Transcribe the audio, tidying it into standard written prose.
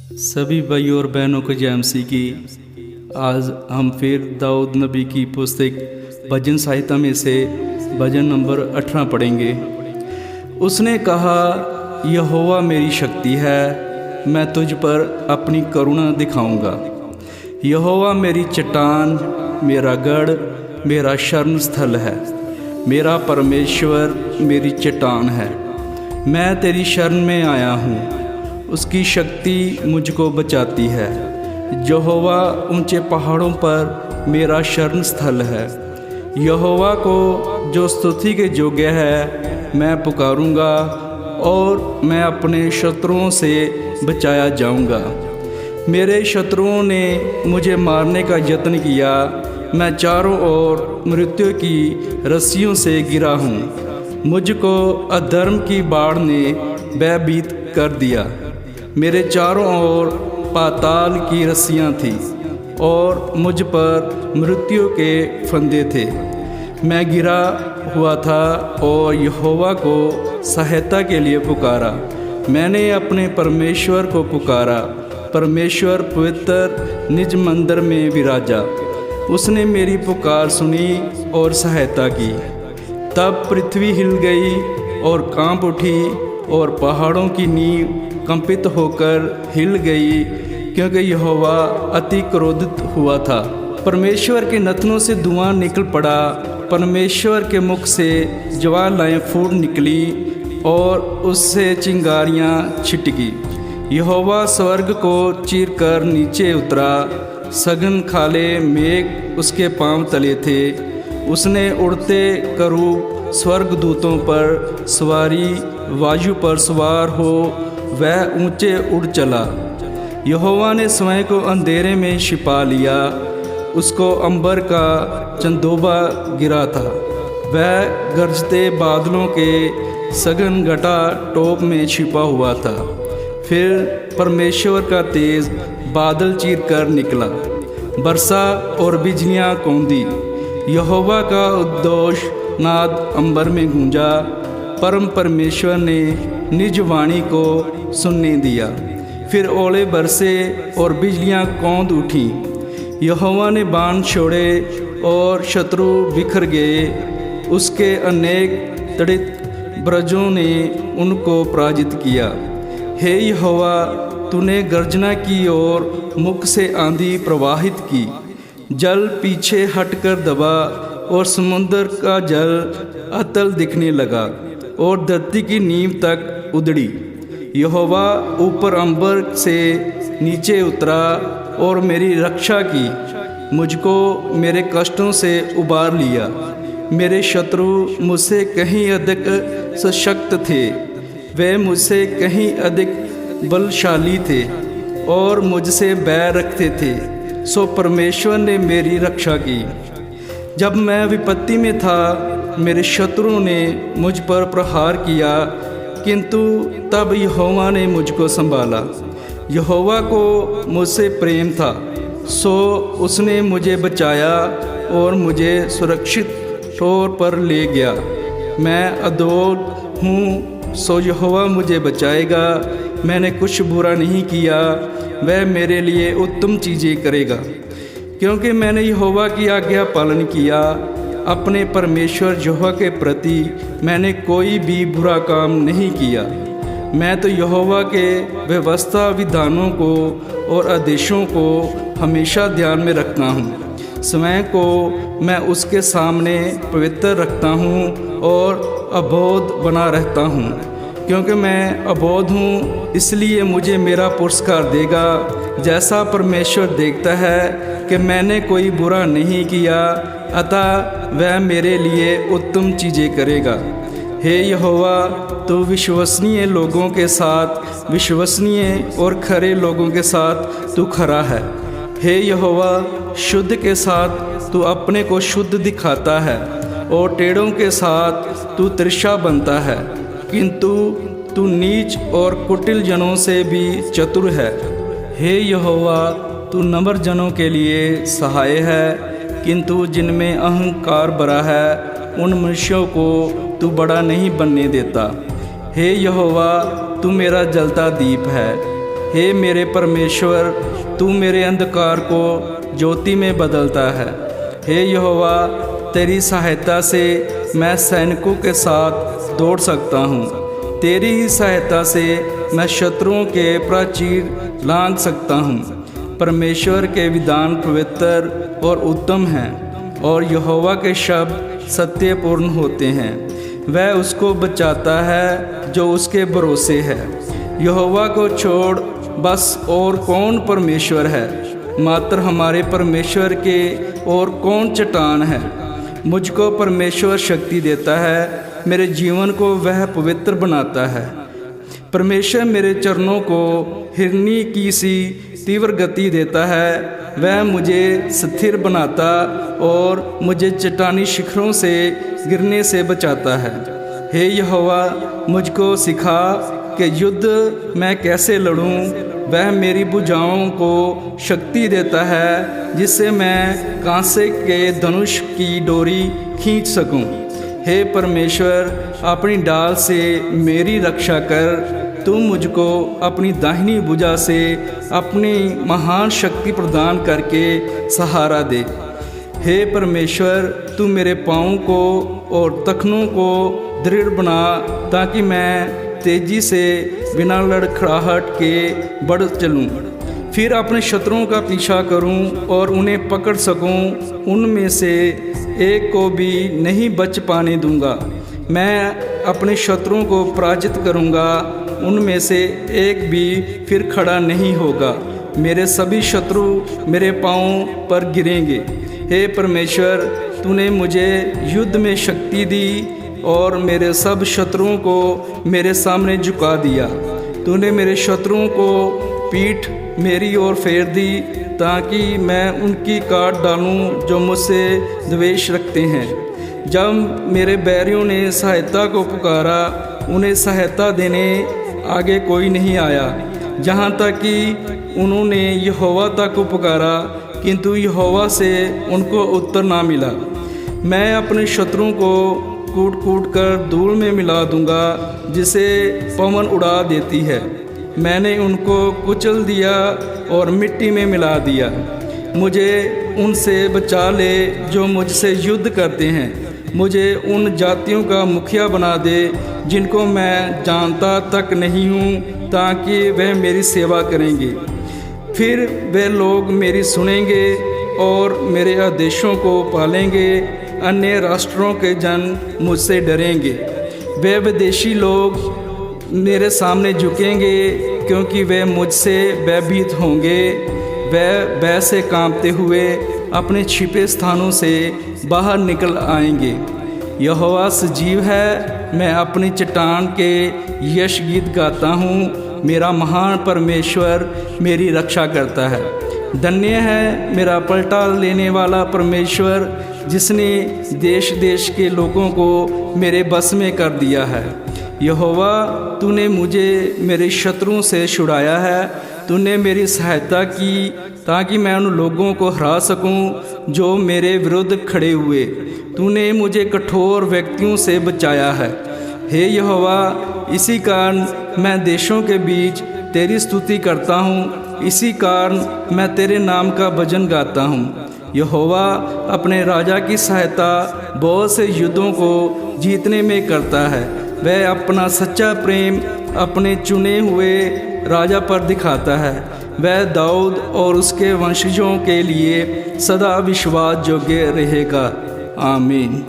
सभी भाइयों और बहनों को जय मसीह की। आज हम फिर दाऊद नबी की पुस्तक भजन संहिता में से भजन नंबर 18 पढ़ेंगे। उसने कहा, यहोवा मेरी शक्ति है, मैं तुझ पर अपनी करुणा दिखाऊंगा। यहोवा मेरी चट्टान, मेरा गढ़, मेरा शरण स्थल है। मेरा परमेश्वर मेरी चट्टान है। मैं तेरी शरण में आया हूँ, उसकी शक्ति मुझको बचाती है। यहोवा ऊंचे पहाड़ों पर मेरा शरण स्थल है। यहोवा को जो स्तुति के योग्य है मैं पुकारूंगा, और मैं अपने शत्रुओं से बचाया जाऊंगा। मेरे शत्रुओं ने मुझे मारने का यत्न किया, मैं चारों ओर मृत्यु की रस्सियों से गिरा हूँ। मुझको अधर्म की बाढ़ ने भयभीत कर दिया। मेरे चारों ओर पाताल की रस्सियाँ थीं और मुझ पर मृत्यु के फंदे थे। मैं गिरा हुआ था और यहोवा को सहायता के लिए पुकारा। मैंने अपने परमेश्वर को पुकारा। परमेश्वर पवित्र निज मंदिर में विराजा। उसने मेरी पुकार सुनी और सहायता की। तब पृथ्वी हिल गई और कांप उठी, और पहाड़ों की नींव कंपित होकर हिल गई, क्योंकि यहोवा अति क्रोधित हुआ था। परमेश्वर के नथनों से धुआं निकल पड़ा। परमेश्वर के मुख से ज्वालाएं फूट निकली और उससे चिंगारियां छिटकी। यहोवा स्वर्ग को चीरकर नीचे उतरा। सघन खाले मेघ उसके पांव तले थे। उसने उड़ते करूब स्वर्गदूतों पर सवारी, वायु पर सवार हो वह ऊंचे उड़ चला। यहोवा ने स्वयं को अंधेरे में छिपा लिया। उसको अंबर का चंदोबा गिरा था। वह गरजते बादलों के सघन घटा टोप में छिपा हुआ था। फिर परमेश्वर का तेज बादल चीर कर निकला। वर्षा और बिजलियां कौंधी। यहोवा का उद्घोष नाद अंबर में गूंजा। परम परमेश्वर ने निज वाणी को सुनने दिया। फिर ओले बरसे और बिजलियां कौंध उठी। यहोवा ने बाण छोड़े और शत्रु बिखर गए। उसके अनेक तड़ित ब्रजों ने उनको पराजित किया। हे यहोवा, तूने गर्जना की और मुख से आंधी प्रवाहित की। जल पीछे हटकर दबा और समुद्र का जल अतल दिखने लगा और धरती की नींव तक उधड़ी। यहोवा ऊपर अंबर से नीचे उतरा और मेरी रक्षा की। मुझको मेरे कष्टों से उबार लिया। मेरे शत्रु मुझसे कहीं अधिक सशक्त थे। वे मुझसे कहीं अधिक बलशाली थे और मुझसे बैर रखते थे। सो परमेश्वर ने मेरी रक्षा की। जब मैं विपत्ति में था, मेरे शत्रुओं ने मुझ पर प्रहार किया, किंतु तब यहोवा ने मुझको संभाला। यहोवा को मुझसे प्रेम था, सो उसने मुझे बचाया और मुझे सुरक्षित तौर पर ले गया। मैं अधोल हूँ, सो यहोवा मुझे बचाएगा। मैंने कुछ बुरा नहीं किया, वह मेरे लिए उत्तम चीज़ें करेगा, क्योंकि मैंने यहोवा की आज्ञा पालन किया। अपने परमेश्वर यहोवा के प्रति मैंने कोई भी बुरा काम नहीं किया। मैं तो यहोवा के व्यवस्था विधानों को और आदेशों को हमेशा ध्यान में रखता हूँ। स्वयं को मैं उसके सामने पवित्र रखता हूँ और अबोध बना रहता हूँ। क्योंकि मैं अबोध हूँ, इसलिए मुझे मेरा पुरस्कार देगा, जैसा परमेश्वर देखता है कि मैंने कोई बुरा नहीं किया, अतः वह मेरे लिए उत्तम चीज़ें करेगा। हे यहोवा, तू विश्वसनीय लोगों के साथ विश्वसनीय और खरे लोगों के साथ तू खरा है। हे यहोवा, शुद्ध के साथ तू अपने को शुद्ध दिखाता है और टेढ़ों के साथ तू तिरछा बनता है, किंतु तू नीच और कुटिल जनों से भी चतुर है। हे यहोवा, तू नम्र जनों के लिए सहाय है, किंतु जिनमें अहंकार भरा है उन मनुष्यों को तू बड़ा नहीं बनने देता। हे यहोवा, तू मेरा जलता दीप है। हे मेरे परमेश्वर, तू मेरे अंधकार को ज्योति में बदलता है। हे यहोवा, तेरी सहायता से मैं सैनिकों के साथ दौड़ सकता हूँ। तेरी ही सहायता से मैं शत्रुओं के प्राचीर लांघ सकता हूँ। परमेश्वर के विधान पवित्र और उत्तम हैं और यहोवा के शब्द सत्यपूर्ण होते हैं। वह उसको बचाता है जो उसके भरोसे है। यहोवा को छोड़ बस और कौन परमेश्वर है? मात्र हमारे परमेश्वर के और कौन चट्टान है? मुझको परमेश्वर शक्ति देता है, मेरे जीवन को वह पवित्र बनाता है। परमेश्वर मेरे चरणों को हिरनी की सी तीव्र गति देता है। वह मुझे स्थिर बनाता और मुझे चट्टानी शिखरों से गिरने से बचाता है। हे यहोवा, मुझको सिखा कि युद्ध मैं कैसे लड़ूं। वह मेरी भुजाओं को शक्ति देता है, जिससे मैं कांसे के धनुष की डोरी खींच सकूं। हे परमेश्वर, अपनी डाल से मेरी रक्षा कर। तू मुझको अपनी दाहिनी भुजा से अपनी महान शक्ति प्रदान करके सहारा दे। हे परमेश्वर, तू मेरे पाँव को और तखनों को दृढ़ बना, ताकि मैं तेजी से बिना लड़खड़ाहट के बढ़ चलूं। फिर अपने शत्रुओं का पीछा करूं और उन्हें पकड़ सकूं। उनमें से एक को भी नहीं बच पाने दूंगा। मैं अपने शत्रुओं को पराजित करूंगा, उनमें से एक भी फिर खड़ा नहीं होगा। मेरे सभी शत्रु मेरे पांवों पर गिरेंगे। हे परमेश्वर, तूने मुझे युद्ध में शक्ति दी और मेरे सब शत्रुओं को मेरे सामने झुका दिया। तूने मेरे शत्रुओं को पीठ मेरी ओर फेर दी, ताकि मैं उनकी काट डालूं जो मुझसे द्वेष रखते हैं। जब मेरे बैरियों ने सहायता को पुकारा, उन्हें सहायता देने आगे कोई नहीं आया। जहाँ तक कि उन्होंने यहोवा तक को पुकारा, किंतु यहोवा से उनको उत्तर ना मिला। मैं अपने शत्रुओं को कूट कूट कर धूल में मिला दूंगा, जिसे पवन उड़ा देती है। मैंने उनको कुचल दिया और मिट्टी में मिला दिया। मुझे उनसे बचा ले जो मुझसे युद्ध करते हैं। मुझे उन जातियों का मुखिया बना दे जिनको मैं जानता तक नहीं हूँ, ताकि वह मेरी सेवा करेंगे। फिर वे लोग मेरी सुनेंगे और मेरे आदेशों को पालेंगे। अन्य राष्ट्रों के जन मुझसे डरेंगे। वे विदेशी लोग मेरे सामने झुकेंगे, क्योंकि वे मुझसे भयभीत होंगे। वे भय से कांपते हुए अपने छिपे स्थानों से बाहर निकल आएंगे। यहोवा सजीव है, मैं अपनी चट्टान के यश गीत गाता हूँ। मेरा महान परमेश्वर मेरी रक्षा करता है। धन्य है मेरा पलटा लेने वाला परमेश्वर, जिसने देश देश के लोगों को मेरे बस में कर दिया है। यहोवा, तूने मुझे मेरे शत्रुओं से छुड़ाया है। तूने मेरी सहायता की, ताकि मैं उन लोगों को हरा सकूं जो मेरे विरुद्ध खड़े हुए। तूने मुझे कठोर व्यक्तियों से बचाया है। हे यहोवा, इसी कारण मैं देशों के बीच तेरी स्तुति करता हूँ। इसी कारण मैं तेरे नाम का भजन गाता हूँ। यहोवा अपने राजा की सहायता बहुत से युद्धों को जीतने में करता है। वह अपना सच्चा प्रेम अपने चुने हुए राजा पर दिखाता है। वह दाऊद और उसके वंशजों के लिए सदा विश्वास योग्य रहेगा। आमीन।